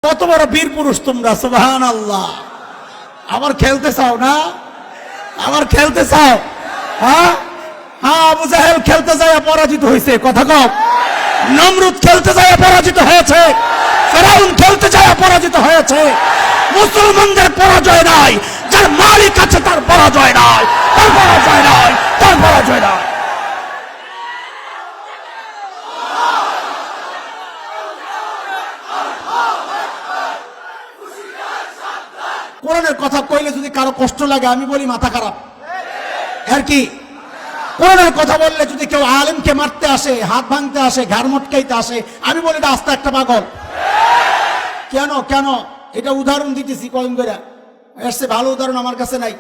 কত বড় বীর পুরুষ তোমরা, সুবহানাল্লাহ। আবার খেলতে চাও না? আবার খেলতে চাও? হ্যাঁ হ্যাঁ, আবু জাহেল খেলতে যায় পরাজিত হয়েছে, কথা কও। নমরুদ খেলতে যায় পরাজিত হয়েছে, ফেরাউন খেলতে যায় পরাজিত হয়েছে। মুসলমানদের পরাজয় নাই, যার মালিক আছে তার পরাজয় নাই, তার পরাজয় নাই, তার পরাজয় নাই। কোরআনের কথা কইলে যদি কারো কষ্ট লাগে আমি বলি মাথা খারাপ। আর কি কোরআনের কথা বললে যদি কেউ আলেমকে মারতে আসে, হাত ভাঙতে আসে, ঘাড় মটকাইতে আসে, আমি বলি এটা আস্তে একটা পাগল। কেন কেন এটা উদাহরণ দিতেছি কয়েন করে, এসছে ভালো উদাহরণ আমার কাছে নাই।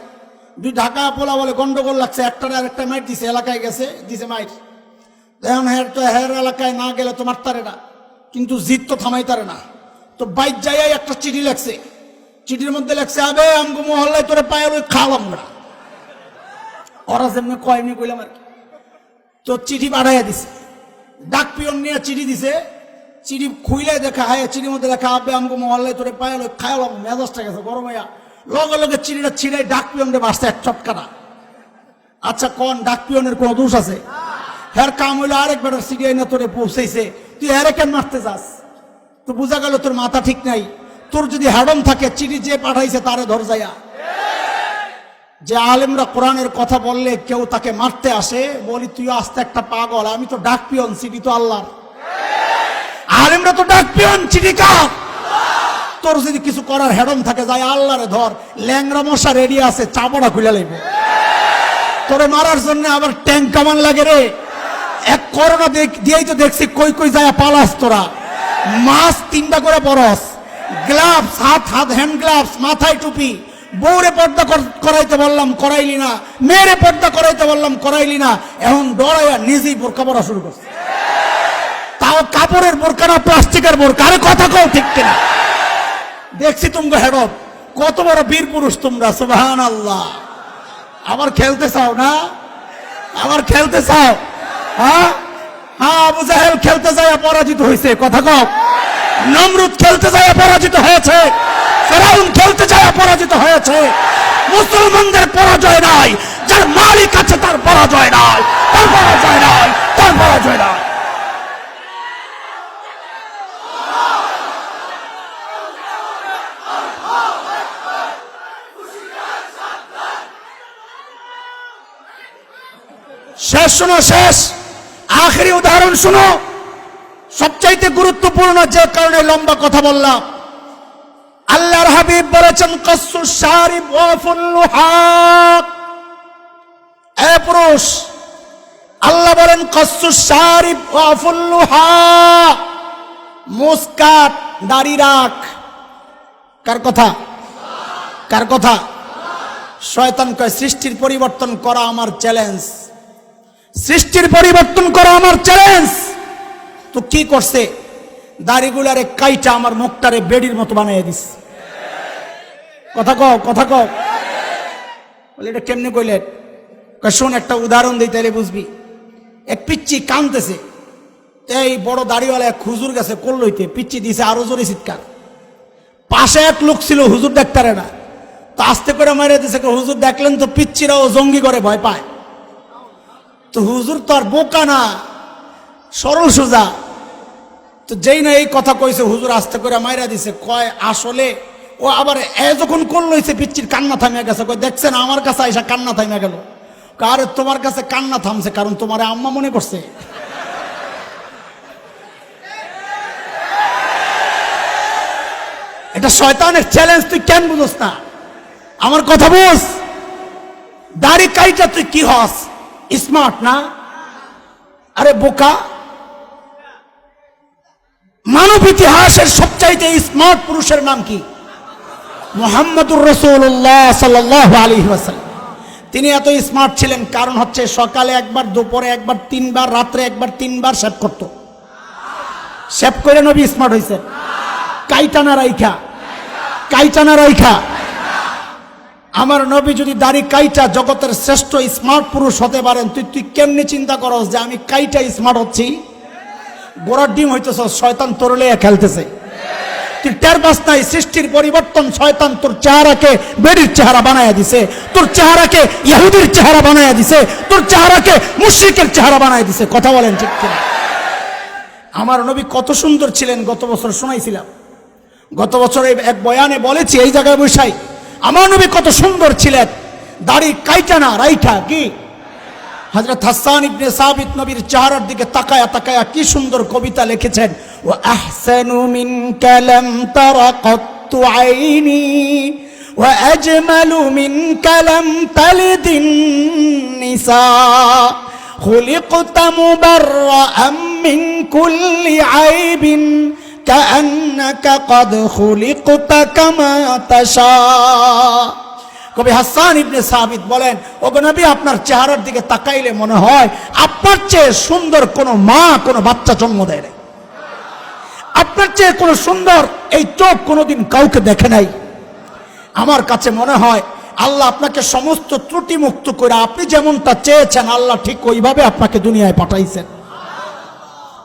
দুই ঢাকা পোলা বলে গন্ডগোল লাগছে, একটা আর একটা মাইট দিছে, এলাকায় গেছে দিছে মাইট। এখন হের এলাকায় না গেলে তো মারতারে না, কিন্তু জিদ তো থামাইতারে না। তো বাইক যাই একটা চিঠি লেখছে, চিঠির মধ্যে লেখছে আবে আমগো মহল্লায় তোরে পায়ে ওই খাওয়াম না। ওরা যেমনি কয়নি কইলাম আর কি। তো চিঠি পাঠাইয়া দিছে, ডাক পিয়ন নিয়ে চিঠি দিছে। চিঠি খুইলে দেখা হয়, চিঠির মধ্যে লেখা আবে আমগো মহল্লায় তোরে পায়ে ওই খাওয়াম। মেজাজটা গেছে গরম হইয়া, লগে লগে চিঠিটা ছিঁড়াই ডাক পিয়নরে বাসতে এক চটকানা। আচ্ছা কোন ডাক পিয়নের কোন দোষ আছে? হ্যার কাম হইলো আরেক বেটার চিঠি আইনা তোরে পৌঁছাইছে, তুই হ্যারে কেন মারতে যাস? তো বোঝা গেল তোর মাথা ঠিক নাই। তোর যদি হাডম থাকে চিঠি যে পাঠাইছে তারে ধর যাইয়া। যে আলেমরা কোরআনের কথা বললে কেউ তাকে মারতে আসে, বলি তুই আস্তে একটা পাগল, আমি তো ডাক পিয়ন, চিঠি তো আল্লাহর। আলেমরা তো ডাক পিয়ন, চিঠি কার? তোর যদি কিছু করার হেডম থাকে যায় আল্লাহরে ধর। ল্যাংরা মশা রেডি আছে, চাপড়া খুলে লাগবে তোরে মারার জন্য। আবার ট্যাঙ্ক কামান লাগে রে, এক করোনা দিয়েই তো দেখছি কই কই যায় পালাস তোরা। মাস্ক 3টা করে পরস, গ্লাভস, হাত হ্যান্ড গ্লাভস, মাথায় টুপি। বউরে পর্দা করাইতে বললাম করাইলি না, মেয়েরে পর্দা করাইতে বললাম করাইলি না। এখন ডরাইয়া নিজেই বোরকা পরা শুরু করছে, তাও কাপড়ের বোরকা না প্লাস্টিকের বোরকা। আরে কথা কও ঠিক কিনা? দেখছি তুমি হেডব, কত বড় বীর পুরুষ তোমরা, সুবহানাল্লাহ। আবার খেলতে চাও না? আবার খেলতে চাও? হ্যাঁ হ্যাঁ, আবু জাহেল খেলতে যায় পরাজিত হয়েছে, কথা কও। নমরুদ খেলতে যায় পরাজিত হয়েছে, ফেরাউন খেলতে যায় পরাজিত হয়েছে। মুসলমানদের পরাজয় নাই, যার মালিক আছে তার পরাজয় নাই, তার পরাজয় নাই, তার পরাজয় নাই। শেষ শোনো, শেষ আখেরি উদাহরণ শোনো, সবচাইতে গুরুত্বপূর্ণ, যে কারণে লম্বা কথা বললাম। আল্লাহর হাবিব বলেছেন কাসসুস শারিব ওয়া ফুল্লুহাক। এ পুরুষ, আল্লাহ বলেন কাসসুস শারিব ওয়া ফুল্লুহাক, মুসকাত, দাড়ি রাখ। কার কথা? কার কথা? শয়তান কয় সৃষ্টির পরিবর্তন করা আমার চ্যালেঞ্জ, সৃষ্টির পরিবর্তন করা আমার চ্যালেঞ্জ। তো কি করছে? দাড়িগুলারে কাইটা আমার মুখটারে বেডির মতো বানাইয়া দিস। কথা কও, কথা কও। বলে এটা কেমনে কইলেন? শোন একটা উদাহরণ দিই তাইলে বুঝবি। এক পিচ্চি কানতেছে, এই বড় দাড়িওয়ালা এক হুজুর গেছে কোল লইতে, পিচ্চি দিছে আরো জোরে চিৎকার। পাশে এক লোক ছিল, হুজুর দেখতারে না, তো আস্তে করে মারিয়ে দিছে। হুজুর দেখলেন তো পিচ্চিরাও জঙ্গি করে ভয় পায়। তো হুজুর তো আর বোকা না, সরল সোজা। তো যেই না এই কথা কইছে, হুজুর আস্তে করে মাইরা দিছে। কয় আসলে ও আবার যখন কোল লইছে পিচ্চির কান্না থামিয়া গেছে। কয় দেখছেন আমার কাছে আইসা কান্না থামিয়া গেল। আরে তোমার কাছে কান্না থামছে কারণ তোমার আম্মা মনে করছে। এটা শয়তানের চ্যালেঞ্জ, তুই কেন বুঝোস না? আমার কথা বুঝ। দাড়ি কাইটা তুই কি হস? স্মার্ট না? আরে বোকা। মানব ইতিহাসের সবচাইতে স্মার্ট পুরুষের নাম কি? মুহাম্মদুর রাসূলুল্লাহ সাল্লাল্লাহু আলাইহি ওয়াসাল্লাম। তিনি এত স্মার্ট ছিলেন কারণ হচ্ছে সকালে একবার, দুপুরে একবার, 3বার, রাত্রে একবার, 3বার শেভ করত। শেভ করে নবী স্মার্ট হয়েছে। কাইটানা রাইখা, কাইটানা রাইখা। আমার নবী যদি দাড়ি কাইটা জগতের শ্রেষ্ঠ স্মার্ট পুরুষ হতে পারেন, তুই কেমনি চিন্তা করস যে আমি কাইটা স্মার্ট হচ্ছি? গোড়ার ডিম হইতেছ, শয়তান তরলে খেলতেছে। তুই টের পাস নাই সৃষ্টির পরিবর্তন শয়তান তোর চেহারাকে বেড়ির চেহারা বানায়া দিছে, তোর চেহারাকে ইহুদির চেহারা বানায়া দিছে, তোর চেহারাকে মুশরিকের চেহারা বানায়া দিছে। কথা বলেন ঠিক কিনা? আমার নবী কত সুন্দর ছিলেন গত বছর শোনাইছিলাম, গত বছর এক বয়ানে বলেছি এই জায়গায় বসাই, আমার নবী কত সুন্দর ছিলেন, দাড়ি কাইটা না রাইঠা। কি হযরত হাসান ইবনে সাবিত নবীর চেহারার দিকে তাকায়া তাকায়া কি সুন্দর কবিতা লিখেছেন, ওয়া আহসানু মিনকা লাম তারা কাত্তু আইনি ওয়া আজমালু মিনকা লাম তালিদিন নিসা খুলিকতা মুবাররাআম মিন কুল্লি আইবিন কাআন্নাকা ক্বাদ খুলিকতা কামা তাশা। কবি হাসান ইবনে সাবিত বলেন, ওগো নবী আপনার চেহারার দিকে তাকাইলে মনে হয় আপনার চেয়ে সুন্দর কোন মা কোন বাচ্চা জন্ম দেয় নাই, আপনার চেয়ে কোন সুন্দর এই চোখ কোনোদিন কাউকে দেখে নাই। আমার কাছে মনে হয় আল্লাহ আপনাকে সমস্ত ত্রুটি মুক্ত করে আপনি যেমনটা চেয়েছেন আল্লাহ ঠিক ওইভাবে আপনাকে দুনিয়ায় পাঠাইছেন।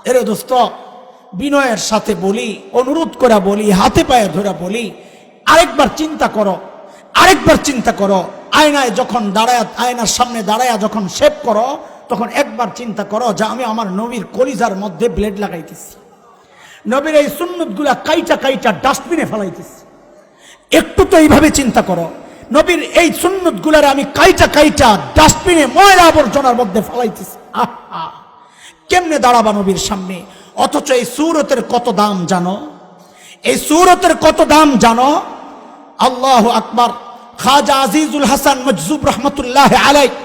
এরে দোস্ত, বিনয়ের সাথে বলি, অনুরোধ করে বলি, হাতে পায়ে ধরে বলি, আরেকবার চিন্তা করো, আরেকবার চিন্তা করো। আয়নায় যখন দাঁড়ায়, আয়নার সামনে দাঁড়ায় যখন শেভ করো, তখন একবার চিন্তা করো যে আমি আমার নবীর কলিজার মধ্যে ব্লেড লাগাইতেছি, নবীর এই সুন্নতগুলা কাইটা কাইটা ডাস্টবিনে ফেলাইতেছি। একটু তো এইভাবে চিন্তা করো, নবীর এই সুন্নতগুলার আমি কাইটা কাইটা ডাস্টবিনে ময়লা আবর্জনার মধ্যে ফেলাইতেছি। আহা, কেমনে দাঁড়াবা নবীর সামনে? অথচ এই সূরতের কত দাম জানো, এই সূরতের কত দাম জানো? আল্লাহু আকবার। খাজা আজিজুল হাসান মজজুব রহমতুল্লাহ আলাইহি,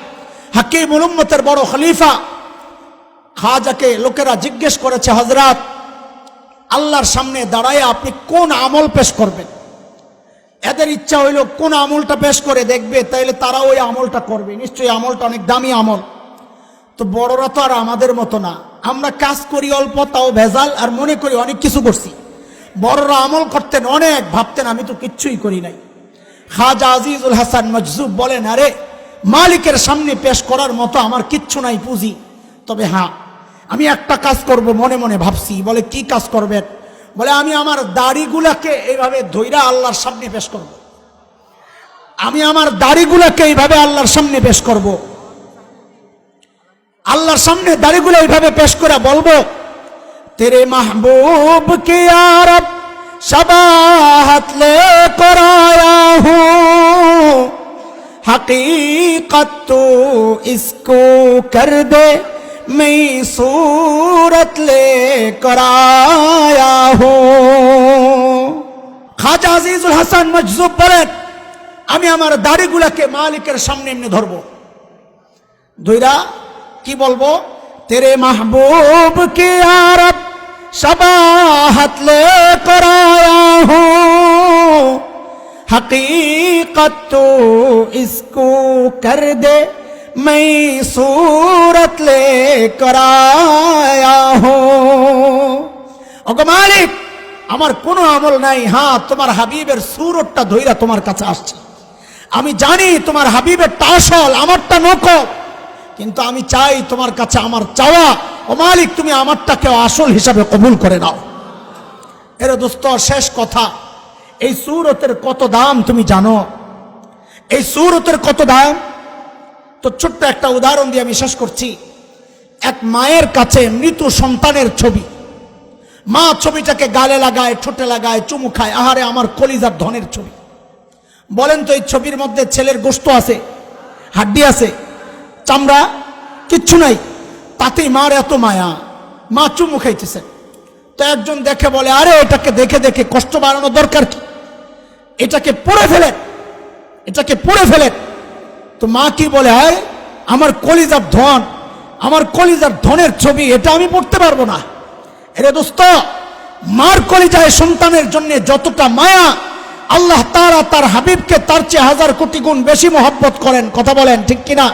হাকিমুল উম্মতের বড় খলিফা, খাজাকে লোকেরা জিজ্ঞেস করেছে, হযরত আল্লাহর সামনে দাঁড়ায় আপনি কোন আমল পেশ করবেন? এদের ইচ্ছা হইল কোন আমলটা পেশ করে দেখবে, তাইলে তারা ওই আমলটা করবে, নিশ্চয়ই আমলটা অনেক দামি আমল। তো বড়রা তো আর আমাদের মতো না, আমরা কাজ করি অল্প, তাও ভেজাল, আর মনে করি অনেক কিছু করছি। বড়রা আমল করতেন অনেক, ভাবতেন আমি তো কিচ্ছুই করি নাই। খাজা আজিজুল হাসান মজজুব বলেন, আরে মালিকের সামনে পেশ করার মতো আমার কিচ্ছু নাই পুঁজি, তবে হ্যাঁ আমি একটা কাজ করব মনে মনে ভাবছি। বলে কি কাজ করবেন? বলে আমি আমার দাড়িগুলাকে এইভাবে ধইরা আল্লাহর সামনে পেশ করব, আমি আমার দাড়িগুলাকে এইভাবে আল্লাহর সামনে পেশ করব, আল্লাহর সামনে দাড়িগুলো এইভাবে পেশ করে বলবো, তেরে মাহবুব কে আরব शबाहत लेकर आया हूँ, हकीकत तो इसको कर दे मैं सूरत लेकर आया हूँ। খাজা আজিজুল হাসান মজজুব বলেন, আমি আমার দাড়িগুলাকে মালিকের সামনে এমনি ধরবো, ধইরা কি বলবো, তেরে মাহবুব কে আরব शबाहत लेकर आया हूँ, हकीकत तो इसको कर दे मैं सूरत लेकर आया हूँ। ওগো মালিক, আমার কোনো আমল নাই, হ্যাঁ তোমার হাবিবের সুরতটা ধইরা তোমার কাছে আসছে। আমি জানি তোমার হাবিবেরটা আসল, আমারটা নকল, কিন্তু আমি চাই তোমার কাছে আমার চাওয়া, ও মালিক তুমি আমারটাকে আসল হিসাবে কবুল করে নাও। এর দোস্ত, শেষ কথা, এই সূরতের কত দাম তুমি জানো? এই সূরতের কত দাম? তো ছোট্ট একটা উদাহরণ দিয়ে আমি শেষ করছি। এক মায়ের কাছে মৃত সন্তানের ছবি, মা ছবিটাকে গালে লাগায়, ঠোঁটে লাগায়, চুমু খায়, আহারে আমার কলিজার ধনের ছবি। বলেন তো এই ছবির মধ্যে ছেলের গোশত আছে, হাড্ডি আছে, চামড়া কিচ্ছু নাই, তাতেই মার এত মায়া, মা চুমু খাইতেছে। তো একজন দেখে বলে, আরে এটাকে দেখে দেখে কষ্ট বাড়ানো দরকার কি, এটাকে পড়ে ফেলেন, এটাকে পড়ে ফেলেন। তো মা কি বলে, আয় আমার কলিজার ধন, আমার কলিজার ধনের ছবি, এটা আমি পড়তে পারবো না। এরে দোস্ত, মার কলিজায় সন্তানের জন্য যতটা মায়া, আল্লাহ তাআলা তার হাবিবকে তার চেয়ে হাজার কোটি গুণ বেশি মহব্বত করেন। কথা বলেন ঠিক কিনা?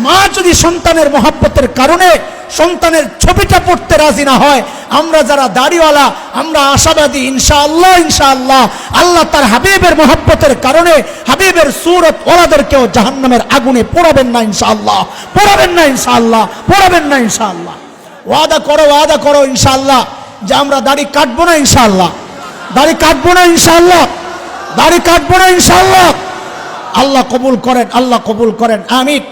মা যদি সন্তানের মহব্বতের কারণে সন্তানের ছবিটা পড়তে রাজি না হয়, আমরা যারা দাড়িওয়ালা আমরা আশাবাদী ইনশাআল্লাহ, ইনশাআল্লাহ আল্লাহ তার হাবিবের মহব্বতের কারণে হাবিবের সূরত ওলাদেরকেও জাহান্নামের আগুনে পোড়াবেন না ইনশাআল্লাহ, পোড়াবেন না ইনশাআল্লাহ, পোড়াবেন না ইনশাআল্লাহ। ওয়াদা করো, ওয়াদা করো ইনশাআল্লাহ যে আমরা দাড়ি কাটবো না ইনশাআল্লাহ, দাড়ি কাটবো না ইনশাআল্লাহ, দাড়ি কাটবো না ইনশাআল্লাহ। আল্লাহ কবুল করেন, আল্লাহ কবুল করেন, আমিন।